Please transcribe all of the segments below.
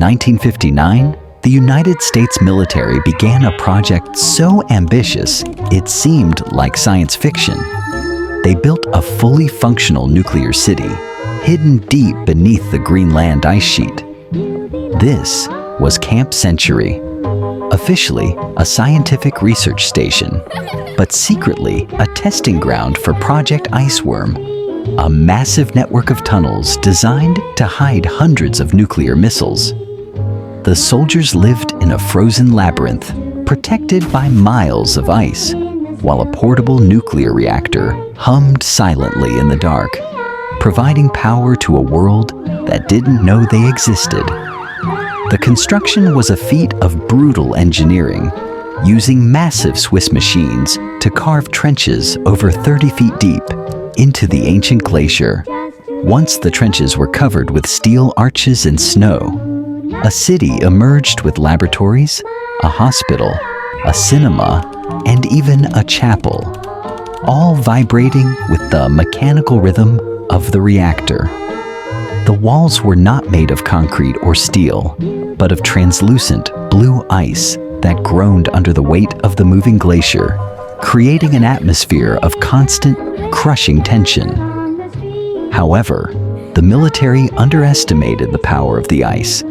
1959, the United States military began a project so ambitious it seemed like science fiction. They built a fully functional nuclear city, hidden deep beneath the Greenland ice sheet. This was Camp Century, officially a scientific research station, but secretly a testing ground for Project Iceworm, a massive network of tunnels designed to hide hundreds of nuclear missiles. The soldiers lived in a frozen labyrinth, protected by miles of ice, while a portable nuclear reactor hummed silently in the dark, providing power to a world that didn't know they existed. The construction was a feat of brutal engineering, using massive Swiss machines to carve trenches over 30 feet deep into the ancient glacier. Once the trenches were covered with steel arches and snow, a city emerged with laboratories, a hospital, a cinema, and even a chapel, all vibrating with the mechanical rhythm of the reactor. The walls were not made of concrete or steel, but of translucent blue ice that groaned under the weight of the moving glacier, creating an atmosphere of constant, crushing tension. However, the military underestimated the power of the ice,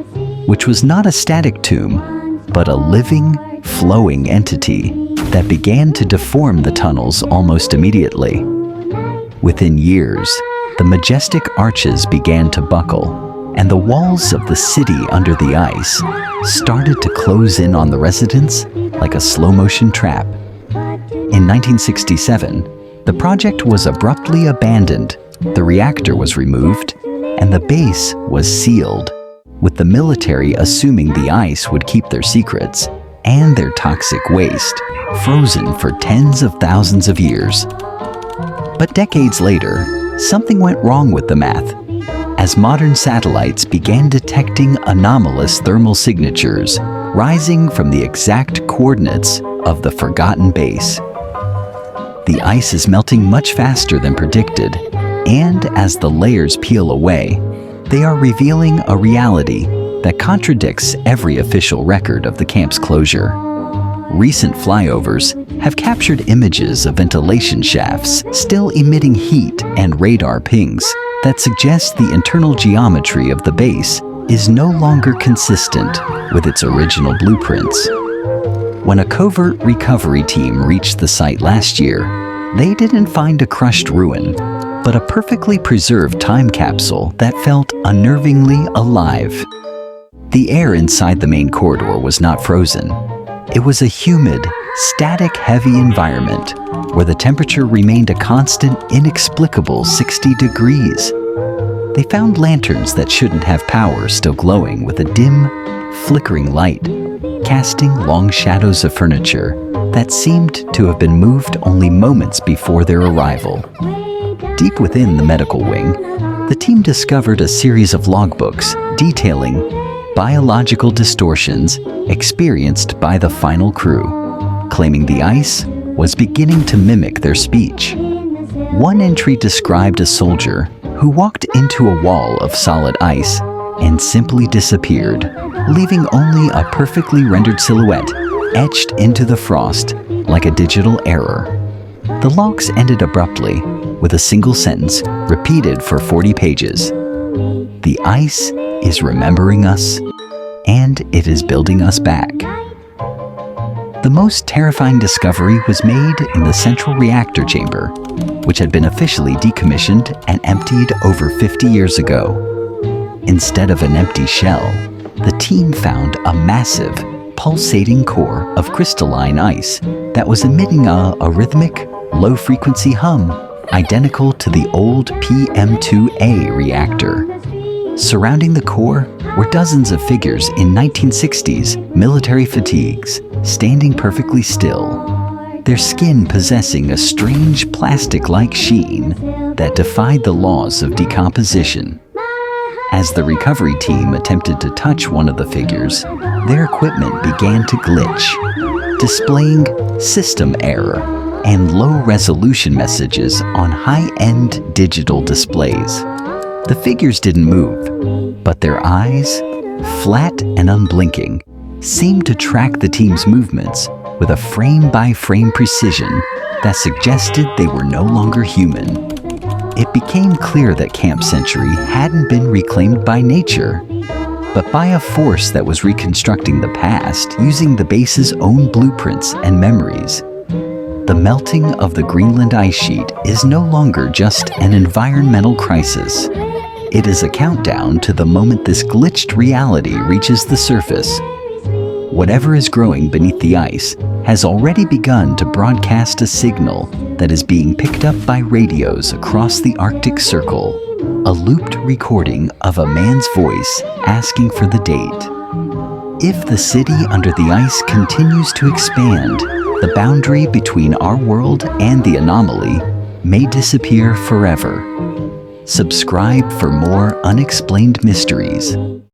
which was not a static tomb, but a living, flowing entity that began to deform the tunnels almost immediately. Within years, the majestic arches began to buckle, and the walls of the city under the ice started to close in on the residents like a slow-motion trap. In 1967, the project was abruptly abandoned, the reactor was removed, and the base was sealed, with the military assuming the ice would keep their secrets and their toxic waste frozen for tens of thousands of years. But decades later, something went wrong with the math, as modern satellites began detecting anomalous thermal signatures rising from the exact coordinates of the forgotten base. The ice is melting much faster than predicted, and as the layers peel away, they are revealing a reality that contradicts every official record of the camp's closure. Recent flyovers have captured images of ventilation shafts still emitting heat and radar pings that suggest the internal geometry of the base is no longer consistent with its original blueprints. When a covert recovery team reached the site last year, they didn't find a crushed ruin, but a perfectly preserved time capsule that felt unnervingly alive. The air inside the main corridor was not frozen. It was a humid, static-heavy environment where the temperature remained a constant, inexplicable 60 degrees. They found lanterns that shouldn't have power still glowing with a dim, flickering light, casting long shadows of furniture that seemed to have been moved only moments before their arrival. Deep within the medical wing, the team discovered a series of logbooks detailing biological distortions experienced by the final crew, claiming the ice was beginning to mimic their speech. One entry described a soldier who walked into a wall of solid ice and simply disappeared, leaving only a perfectly rendered silhouette etched into the frost like a digital error. The logs ended abruptly with a single sentence repeated for 40 pages. The ice is remembering us, and it is building us back. The most terrifying discovery was made in the central reactor chamber, which had been officially decommissioned and emptied over 50 years ago. Instead of an empty shell, the team found a massive, pulsating core of crystalline ice that was emitting a rhythmic, low-frequency hum identical to the old PM-2A reactor. Surrounding the core were dozens of figures in 1960s military fatigues, standing perfectly still, their skin possessing a strange plastic-like sheen that defied the laws of decomposition. As the recovery team attempted to touch one of the figures, their equipment began to glitch, displaying system error and low-resolution messages on high-end digital displays. The figures didn't move, but their eyes, flat and unblinking, seemed to track the team's movements with a frame-by-frame precision that suggested they were no longer human. It became clear that Camp Century hadn't been reclaimed by nature, but by a force that was reconstructing the past using the base's own blueprints and memories. The melting of the Greenland ice sheet is no longer just an environmental crisis. It is a countdown to the moment this glitched reality reaches the surface. Whatever is growing beneath the ice has already begun to broadcast a signal that is being picked up by radios across the Arctic Circle, a looped recording of a man's voice asking for the date. If the city under the ice continues to expand, the boundary between our world and the anomaly may disappear forever. Subscribe for more unexplained mysteries.